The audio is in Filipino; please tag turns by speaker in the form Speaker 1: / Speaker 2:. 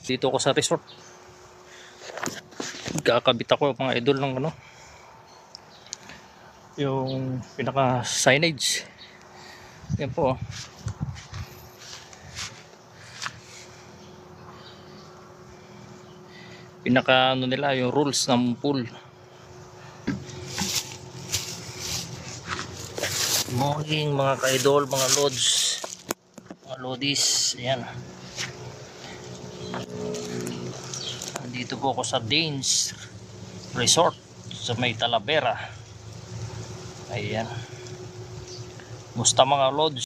Speaker 1: Dito ako sa resort. Kakabit ako mga idol ng ano, yung pinaka signage. Yan po. Pinaka ano nila, yung rules ng pool. Morning mga ka-idol, mga lods, mga lodis. Ayan. Dito po ako sa Danes Resort sa may Talavera. Ayan. Musta mga lods?